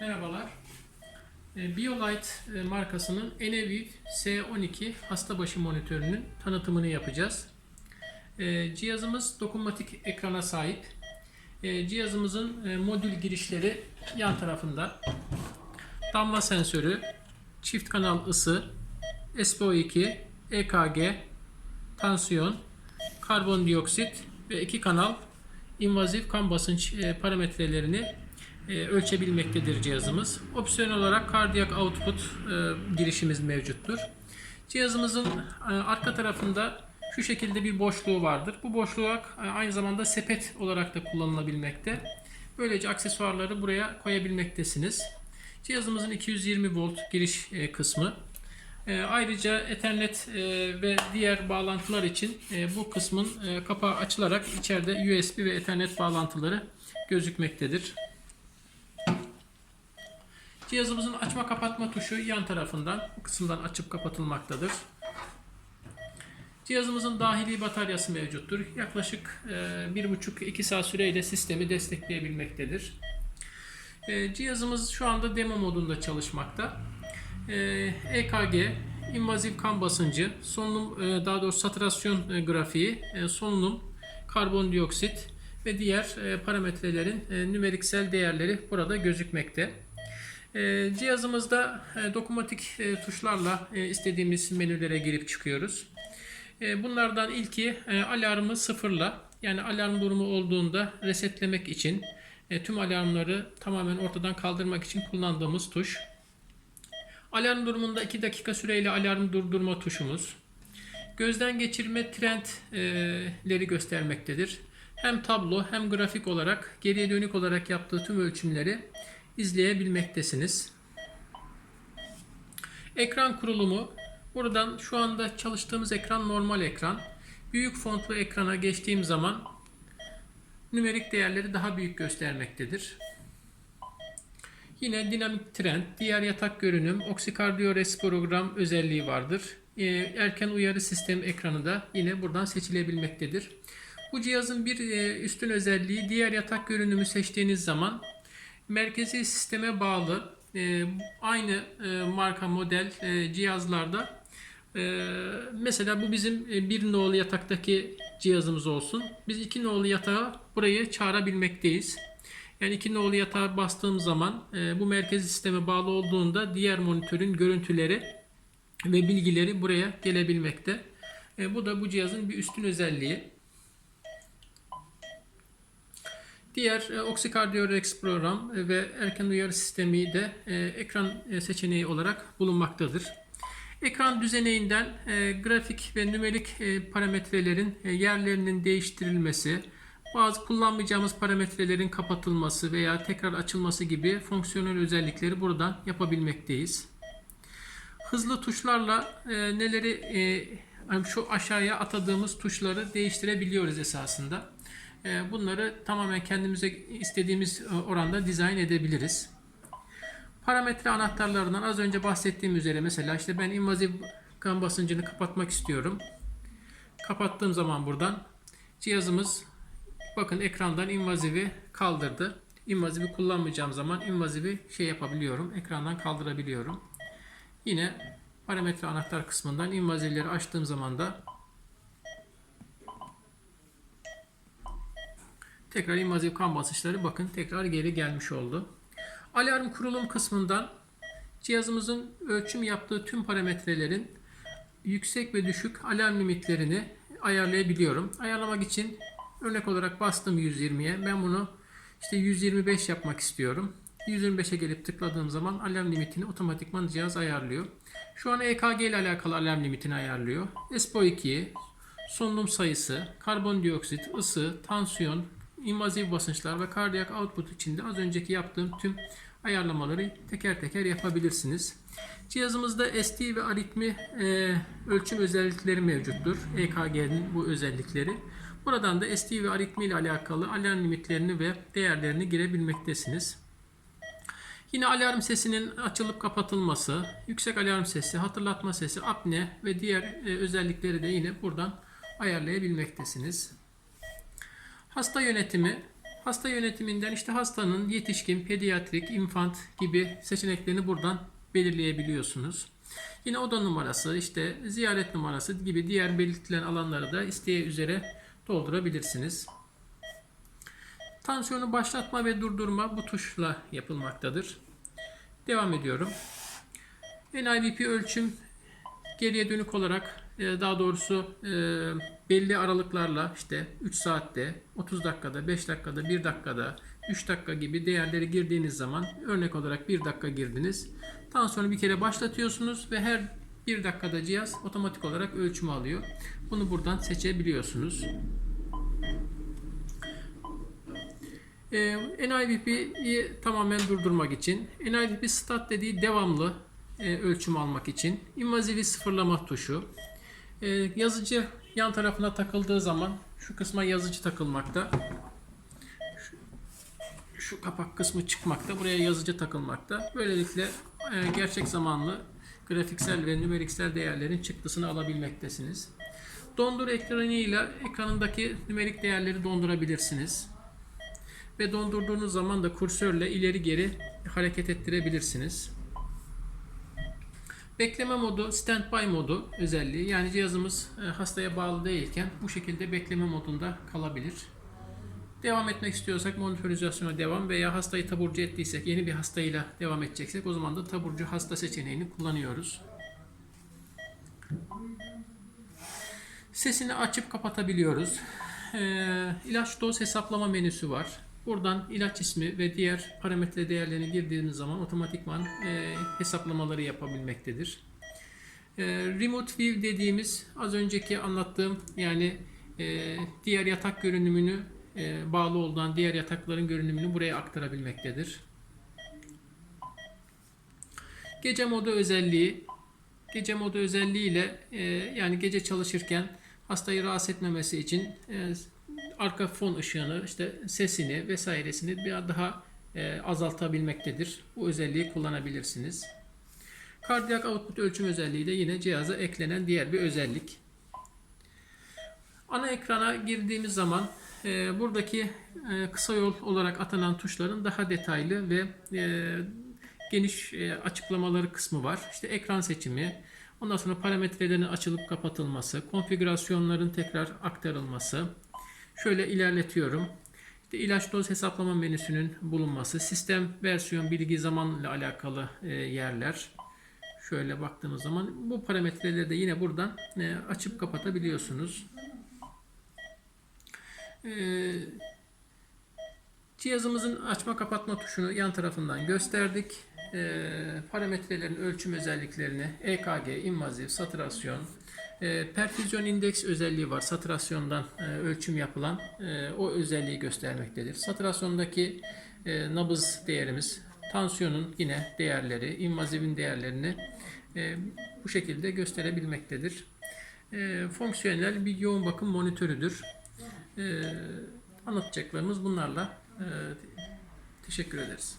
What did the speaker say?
Merhabalar. BioLite markasının Eneviv S12 hastabaşı monitörünün tanıtımını yapacağız. Cihazımız dokunmatik ekrana sahip. Cihazımızın modül girişleri yan tarafında. Damla sensörü, çift kanal ısı, SpO2, EKG, tansiyon, karbondioksit ve 2 kanal invazif kan basınç parametrelerini ölçebilmektedir cihazımız. Opsiyonel olarak cardiac output girişimiz mevcuttur. Cihazımızın arka tarafında şu şekilde bir boşluğu vardır. Bu boşluğa aynı zamanda sepet olarak da kullanılabilmekte. Böylece aksesuarları buraya koyabilmektesiniz. Cihazımızın 220 volt giriş kısmı. Ayrıca Ethernet ve diğer bağlantılar için bu kısmın kapağı açılarak içeride USB ve Ethernet bağlantıları gözükmektedir. Cihazımızın açma kapatma tuşu yan tarafından, bu kısımdan açıp kapatılmaktadır. Cihazımızın dahili bataryası mevcuttur. Yaklaşık 1,5-2 saat süreyle sistemi destekleyebilmektedir. Cihazımız şu anda demo modunda çalışmakta. EKG, invazif kan basıncı, solunum, daha doğrusu saturasyon grafiği, solunum, karbondioksit ve diğer parametrelerin numeriksel değerleri burada gözükmekte. Cihazımızda dokunmatik tuşlarla istediğimiz menülere girip çıkıyoruz. Bunlardan ilki alarmı sıfırla, yani alarm durumu olduğunda resetlemek için, tüm alarmları tamamen ortadan kaldırmak için kullandığımız tuş. Alarm durumunda 2 dakika süreyle alarm durdurma tuşumuz. Gözden geçirme trendleri göstermektedir. Hem tablo hem grafik olarak geriye dönük olarak yaptığı tüm ölçümleri izleyebilmektesiniz. Ekran kurulumu. Buradan şu anda çalıştığımız ekran normal ekran. Büyük fontlu ekrana geçtiğim zaman nümerik değerleri daha büyük göstermektedir. Yine dinamik trend, diğer yatak görünüm, oksikardiyoresporogram özelliği vardır. Erken uyarı sistemi ekranı da yine buradan seçilebilmektedir. Bu cihazın bir üstün özelliği, diğer yatak görünümü seçtiğiniz zaman merkezi sisteme bağlı aynı marka model cihazlarda mesela bu bizim 1 nolu yataktaki cihazımız olsun. Biz 2 nolu yatağa burayı çağırabilmekteyiz. Yani 2 nolu yatağa bastığım zaman bu merkezi sisteme bağlı olduğunda diğer monitörün görüntüleri ve bilgileri buraya gelebilmekte. Bu da bu cihazın bir üstün özelliği. Diğer Oxycardio program ve erken uyarı sistemi de ekran seçeneği olarak bulunmaktadır. Ekran düzeneğinden grafik ve nümerik parametrelerin yerlerinin değiştirilmesi, bazı kullanmayacağımız parametrelerin kapatılması veya tekrar açılması gibi fonksiyonel özellikleri buradan yapabilmekteyiz. Hızlı tuşlarla neleri şu aşağıya atadığımız tuşları değiştirebiliyoruz esasında. Bunları tamamen kendimize istediğimiz oranda dizayn edebiliriz. Parametre anahtarlarından az önce bahsettiğim üzere mesela işte ben invazif kan basıncını kapatmak istiyorum. Kapattığım zaman buradan cihazımız bakın ekrandan invazifi kaldırdı. İnvazifi kullanmayacağım zaman invazifi yapabiliyorum. Ekrandan kaldırabiliyorum. Yine parametre anahtar kısmından invazifleri açtığım zaman da tekrar invazif kan basınçları bakın tekrar geri gelmiş oldu. Alarm kurulum kısmından cihazımızın ölçüm yaptığı tüm parametrelerin yüksek ve düşük alarm limitlerini ayarlayabiliyorum. Ayarlamak için örnek olarak bastım 120'ye. Ben bunu işte 125 yapmak istiyorum. 125'e gelip tıkladığım zaman alarm limitini otomatikman cihaz ayarlıyor. Şu an EKG ile alakalı alarm limitini ayarlıyor. SpO2'yi, solunum sayısı, karbondioksit, ısı, tansiyon, invazif basınçlar ve cardiac output için de az önceki yaptığım tüm ayarlamaları teker teker yapabilirsiniz. Cihazımızda ST ve aritmi ölçüm özellikleri mevcuttur. EKG'nin bu özellikleri. Buradan da ST ve aritmi ile alakalı alarm limitlerini ve değerlerini girebilmektesiniz. Yine alarm sesinin açılıp kapatılması, yüksek alarm sesi, hatırlatma sesi, apne ve diğer özellikleri de yine buradan ayarlayabilmektesiniz. Hasta yönetimi. Hasta yönetiminden işte hastanın yetişkin, pediatrik, infant gibi seçeneklerini buradan belirleyebiliyorsunuz. Yine oda numarası, işte ziyaret numarası gibi diğer belirtilen alanları da isteğe üzere doldurabilirsiniz. Tansiyonu başlatma ve durdurma bu tuşla yapılmaktadır. Devam ediyorum. NIBP ölçüm geriye dönük olarak daha doğrusu belli aralıklarla işte 3 saatte, 30 dakikada, 5 dakikada, 1 dakikada, 3 dakika gibi değerleri girdiğiniz zaman örnek olarak 1 dakika girdiniz. Tansiyonu bir kere başlatıyorsunuz ve her 1 dakikada cihaz otomatik olarak ölçümü alıyor. Bunu buradan seçebiliyorsunuz. NIBP'yi tamamen durdurmak için, NIBP stat dediği devamlı ölçüm almak için, invazivi sıfırlama tuşu, yazıcı yan tarafına takıldığı zaman şu kısma yazıcı takılmakta, şu kapak kısmı çıkmakta, buraya yazıcı takılmakta. Böylelikle gerçek zamanlı grafiksel ve numeriksel değerlerin çıktısını alabilmektesiniz. Dondur ekranıyla ekranındaki numerik değerleri dondurabilirsiniz. Ve dondurduğunuz zaman da kursörle ileri geri hareket ettirebilirsiniz. Bekleme modu, standby modu özelliği. Yani cihazımız hastaya bağlı değilken bu şekilde bekleme modunda kalabilir. Devam etmek istiyorsak monitorizasyona devam veya hastayı taburcu ettiysek, yeni bir hastayla devam edeceksek o zaman da taburcu hasta seçeneğini kullanıyoruz. Sesini açıp kapatabiliyoruz. İlaç doz hesaplama menüsü var. Buradan ilaç ismi ve diğer parametre değerlerini girdiğimiz zaman otomatikman hesaplamaları yapabilmektedir. Remote View dediğimiz az önceki anlattığım yani diğer yatak görünümünü bağlı olan diğer yatakların görünümünü buraya aktarabilmektedir. Gece modu özelliği. Gece modu özelliği ile yani gece çalışırken hastayı rahatsız etmemesi için arka fon ışığını, işte sesini vesairesini biraz daha azaltabilmektedir. Bu özelliği kullanabilirsiniz. Kardiyak output ölçüm özelliği de yine cihaza eklenen diğer bir özellik. Ana ekrana girdiğimiz zaman buradaki kısa yol olarak atanan tuşların daha detaylı ve geniş açıklamaları kısmı var. İşte ekran seçimi, ondan sonra parametrelerin açılıp kapatılması, konfigürasyonların tekrar aktarılması. Şöyle ilerletiyorum. İşte ilaç doz hesaplama menüsünün bulunması, sistem versiyon bilgi zaman ile alakalı yerler. Şöyle baktığımız zaman bu parametreleri de yine buradan açıp kapatabiliyorsunuz. Cihazımızın açma kapatma tuşunu yan tarafından gösterdik. Parametrelerin ölçüm özelliklerini EKG, invaziv, saturasyon, perfüzyon indeks özelliği var. Saturasyondan ölçüm yapılan o özelliği göstermektedir. Saturasyondaki nabız değerimiz, tansiyonun yine değerleri, invazivin değerlerini bu şekilde gösterebilmektedir. Fonksiyonel bir yoğun bakım monitörüdür. Anlatacaklarımız bunlarla. Teşekkür ederiz.